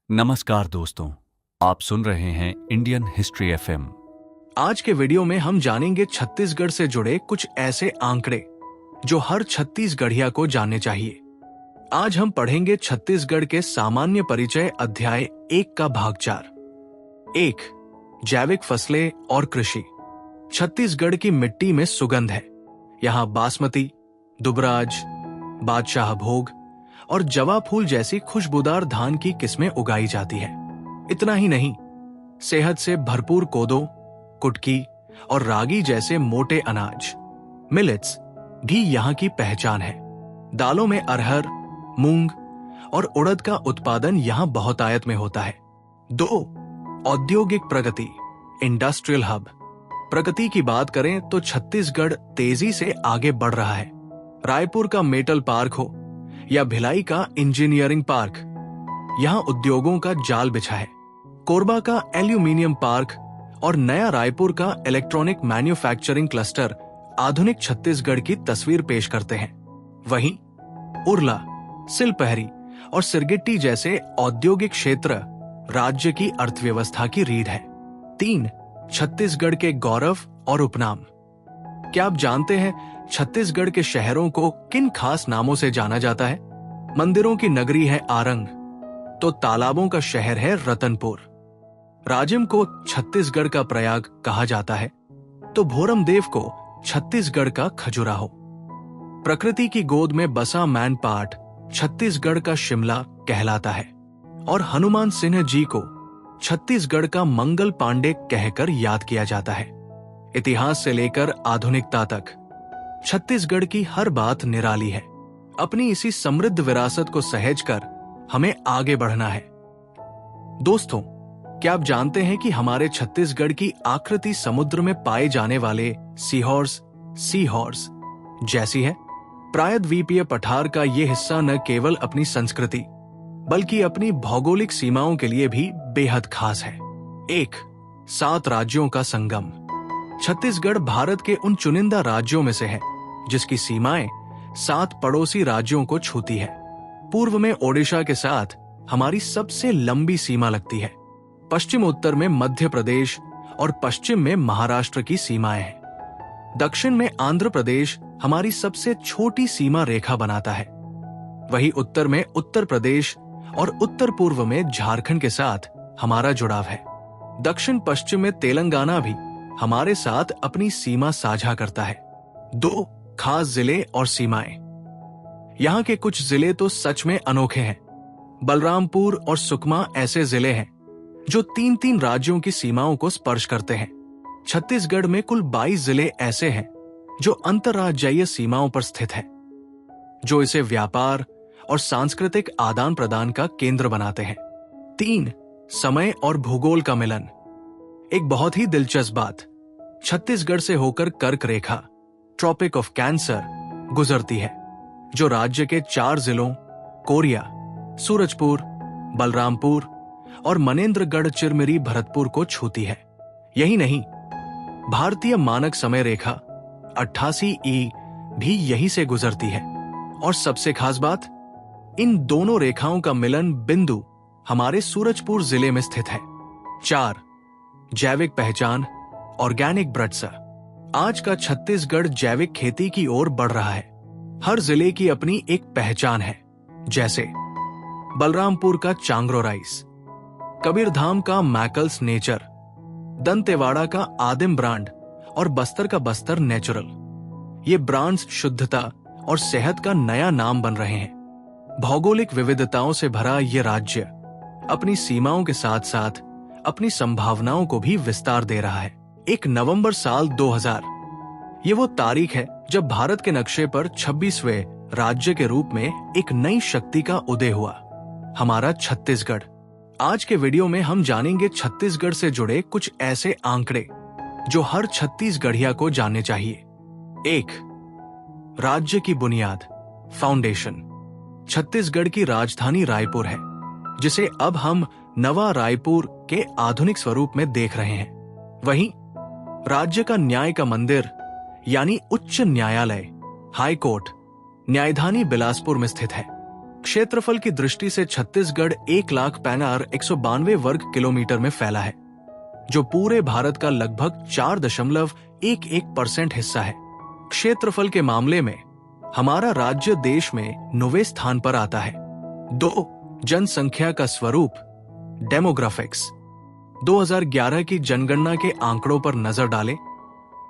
नमस्कार दोस्तों, आप सुन रहे हैं इंडियन हिस्ट्री एफएम। आज के वीडियो में हम जानेंगे छत्तीसगढ़ से जुड़े कुछ ऐसे आंकड़े जो हर छत्तीसगढ़िया को जानने चाहिए। आज हम पढ़ेंगे छत्तीसगढ़ के सामान्य परिचय अध्याय 1 का भाग 4। 1. जैविक फसलें और कृषि। छत्तीसगढ़ की मिट्टी में सुगंध है। यहाँ बासमती, दुबराज, बादशाह भोग और जवा फूल जैसी खुशबूदार धान की किस्में उगाई जाती है। इतना ही नहीं, सेहत से भरपूर कोदो, कुटकी और रागी जैसे मोटे अनाज मिलेट्स भी यहाँ की पहचान है। दालों में अरहर, मूंग और उड़द का उत्पादन यहाँ बहुतायत में होता है। 2. औद्योगिक प्रगति, इंडस्ट्रियल हब। प्रगति की बात करें तो छत्तीसगढ़ तेजी से आगे बढ़ रहा है। रायपुर का मेटल पार्क हो या भिलाई का इंजीनियरिंग पार्क, यहाँ उद्योगों का जाल बिछा है। कोरबा का एल्यूमिनियम पार्क और नया रायपुर का इलेक्ट्रॉनिक मैन्युफैक्चरिंग क्लस्टर आधुनिक छत्तीसगढ़ की तस्वीर पेश करते हैं। वहीं उरला, सिलपहरी और सिरगिट्टी जैसे औद्योगिक क्षेत्र राज्य की अर्थव्यवस्था की रीढ़ है। 3. छत्तीसगढ़ के गौरव और उपनाम। क्या आप जानते हैं छत्तीसगढ़ के शहरों को किन खास नामों से जाना जाता है? मंदिरों की नगरी है आरंग, तो तालाबों का शहर है रतनपुर। राजिम को छत्तीसगढ़ का प्रयाग कहा जाता है, तो भोरमदेव को छत्तीसगढ़ का खजुराहो। प्रकृति की गोद में बसा मैनपाट छत्तीसगढ़ का शिमला कहलाता है और हनुमान सिन्हा जी को छत्तीसगढ़ का मंगल पांडे कहकर याद किया जाता है। इतिहास से लेकर आधुनिकता तक छत्तीसगढ़ की हर बात निराली है। अपनी इसी समृद्ध विरासत को सहेजकर हमें आगे बढ़ना है। दोस्तों, क्या आप जानते हैं कि हमारे छत्तीसगढ़ की आकृति समुद्र में पाए जाने वाले सी हॉर्स जैसी है? प्रायद्वीपीय पठार का ये हिस्सा न केवल अपनी संस्कृति बल्कि अपनी भौगोलिक सीमाओं के लिए भी बेहद खास है। 1. 7 राज्यों का संगम। छत्तीसगढ़ भारत के उन चुनिंदा राज्यों में से है जिसकी सीमाएं 7 पड़ोसी राज्यों को छूती है। पूर्व में ओडिशा के साथ हमारी सबसे लंबी सीमा लगती है। पश्चिम उत्तर में मध्य प्रदेश और पश्चिम में महाराष्ट्र की सीमाएं हैं। दक्षिण में आंध्र प्रदेश हमारी सबसे छोटी सीमा रेखा बनाता है। वहीं उत्तर में उत्तर प्रदेश और उत्तर पूर्व में झारखंड के साथ हमारा जुड़ाव है। दक्षिण पश्चिम में तेलंगाना भी हमारे साथ अपनी सीमा साझा करता है। 2. खास जिले और सीमाएं। यहाँ के कुछ जिले तो सच में अनोखे हैं। बलरामपुर और सुकमा ऐसे जिले हैं जो 3-3 राज्यों की सीमाओं को स्पर्श करते हैं। छत्तीसगढ़ में कुल 22 जिले ऐसे हैं जो अंतर्राज्यीय सीमाओं पर स्थित हैं, जो इसे व्यापार और सांस्कृतिक आदान प्रदान का केंद्र बनाते हैं। 3. समय और भूगोल का मिलन। एक बहुत ही दिलचस्प बात, छत्तीसगढ़ से होकर कर्क रेखा ट्रॉपिक ऑफ कैंसर गुजरती है, जो राज्य के 4 जिलों कोरिया, सूरजपुर, बलरामपुर और मनेन्द्रगढ़ चिरमिरी भरतपुर को छूती है। यही नहीं, भारतीय मानक समय रेखा 88E भी यहीं से गुजरती है। और सबसे खास बात, इन दोनों रेखाओं का मिलन बिंदु हमारे सूरजपुर जिले में स्थित है। 4. जैविक पहचान, ऑर्गेनिक ब्रड्स। आज का छत्तीसगढ़ जैविक खेती की ओर बढ़ रहा है। हर जिले की अपनी एक पहचान है, जैसे बलरामपुर का चांगरो राइस, कबीरधाम का मैकल्स नेचर, दंतेवाड़ा का आदिम ब्रांड और बस्तर का बस्तर नेचुरल। ये ब्रांड्स शुद्धता और सेहत का नया नाम बन रहे हैं। भौगोलिक विविधताओं से भरा ये राज्य अपनी सीमाओं के साथ साथ अपनी संभावनाओं को भी विस्तार दे रहा है। 1 नवंबर साल 2000 ये वो तारीख है जब भारत के नक्शे पर 26वें राज्य के रूप में एक नई शक्ति का उदय हुआ, हमारा छत्तीसगढ़। आज के वीडियो में हम जानेंगे छत्तीसगढ़ से जुड़े कुछ ऐसे आंकड़े जो हर छत्तीसगढ़िया को जानने चाहिए। 1. राज्य की बुनियाद, फाउंडेशन। छत्तीसगढ़ की राजधानी रायपुर है, जिसे अब हम नवा रायपुर के आधुनिक स्वरूप में देख रहे हैं। वहीं राज्य का न्याय का मंदिर यानी उच्च न्यायालय, हाई कोर्ट, न्यायधानी बिलासपुर में स्थित है। क्षेत्रफल की दृष्टि से छत्तीसगढ़ 1,65,192 वर्ग किलोमीटर में फैला है, जो पूरे भारत का लगभग 4.11% हिस्सा है। क्षेत्रफल के मामले में हमारा राज्य देश में 9वें स्थान पर आता है। 2. जनसंख्या का स्वरूप, डेमोग्राफिक्स। 2011 की जनगणना के आंकड़ों पर नजर डालें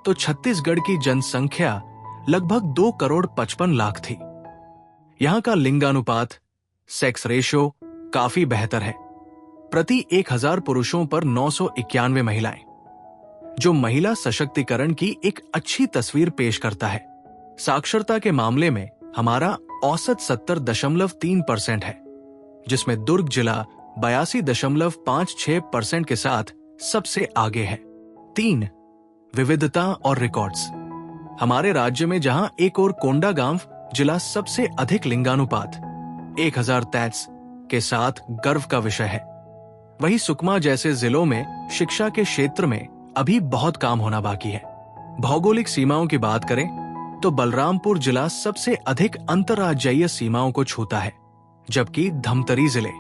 तो छत्तीसगढ़ की जनसंख्या लगभग 2,55,00,000 थी। यहां का लिंगानुपात, सेक्स रेशो काफी बेहतर है। प्रति 1,000 पुरुषों पर 991 महिलाएं, जो महिला सशक्तिकरण की एक अच्छी तस्वीर पेश करता है। साक्षरता के मामले में हमारा औसत 70.3% है, जिसमें दुर्ग जिला 82.56% के साथ सबसे आगे है। 3. विविधता और रिकॉर्ड्स। हमारे राज्य में जहां एक और कोंडागांव जिला सबसे अधिक लिंगानुपात 1023 के साथ गर्व का विषय है, वहीं सुकमा जैसे जिलों में शिक्षा के क्षेत्र में अभी बहुत काम होना बाकी है। भौगोलिक सीमाओं की बात करें तो बलरामपुर जिला सबसे अधिक अंतर्राज्यीय सीमाओं को छूता है, जबकि धमतरी जिले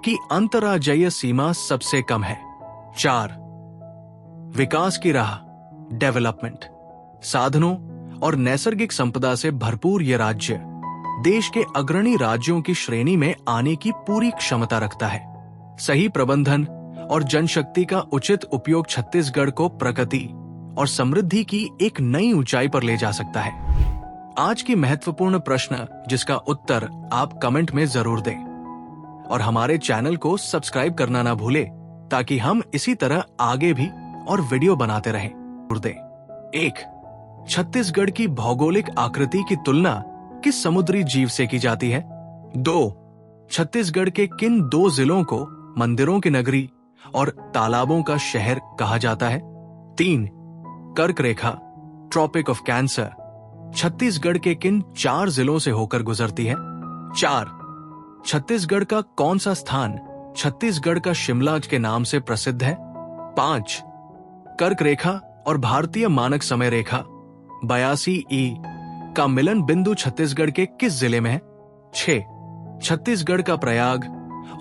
की अंतर्राज्यीय सीमा सबसे कम है। 4. विकास की राह, डेवलपमेंट। साधनों और नैसर्गिक संपदा से भरपूर यह राज्य देश के अग्रणी राज्यों की श्रेणी में आने की पूरी क्षमता रखता है। सही प्रबंधन और जनशक्ति का उचित उपयोग छत्तीसगढ़ को प्रगति और समृद्धि की एक नई ऊंचाई पर ले जा सकता है। आज की महत्वपूर्ण प्रश्न जिसका उत्तर आप कमेंट में जरूर दें और हमारे चैनल को सब्सक्राइब करना ना भूलें, ताकि हम इसी तरह आगे भी और वीडियो बनाते रहें। 1. छत्तीसगढ़ की भौगोलिक आकृति की तुलना किस समुद्री जीव से की जाती है? 2. छत्तीसगढ़ के किन 2 जिलों को मंदिरों की नगरी और तालाबों का शहर कहा जाता है? 3. कर्क रेखा, ट्रॉपिक ऑफ कैंसर, छत्तीसगढ़ के किन 4 जिलों से होकर गुजरती है? 4. छत्तीसगढ़ का कौन सा स्थान छत्तीसगढ़ का शिमला के नाम से प्रसिद्ध है? 5. कर्क रेखा और भारतीय मानक समय रेखा 82E का मिलन बिंदु छत्तीसगढ़ के किस जिले में है? 6. छत्तीसगढ़ का प्रयाग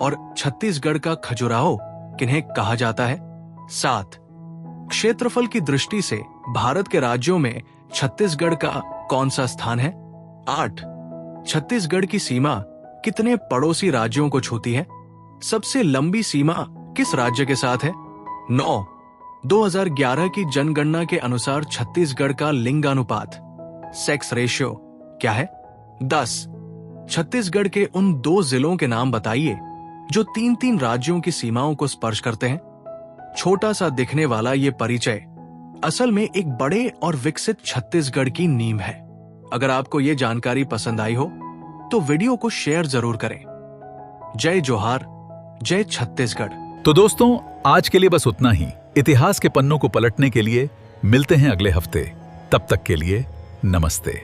और छत्तीसगढ़ का खजुराहो किन्हें कहा जाता है? 7. क्षेत्रफल की दृष्टि से भारत के राज्यों में छत्तीसगढ़ का कौन सा स्थान है? 8. छत्तीसगढ़ की सीमा कितने पड़ोसी राज्यों को छूती है? सबसे लंबी सीमा किस राज्य के साथ है? 9. 2011 की जनगणना के अनुसार छत्तीसगढ़ का लिंगानुपात, सेक्स रेशियो क्या है? 10. छत्तीसगढ़ के उन 2 जिलों के नाम बताइए जो 3-3 राज्यों की सीमाओं को स्पर्श करते हैं। छोटा सा दिखने वाला ये परिचय असल में एक बड़े और विकसित छत्तीसगढ़ की नींव है। अगर आपको ये जानकारी पसंद आई हो तो वीडियो को शेयर जरूर करें। जय जोहार, जय छत्तीसगढ़। तो दोस्तों, आज के लिए बस उतना ही। इतिहास के पन्नों को पलटने के लिए मिलते हैं अगले हफ्ते। तब तक के लिए नमस्ते।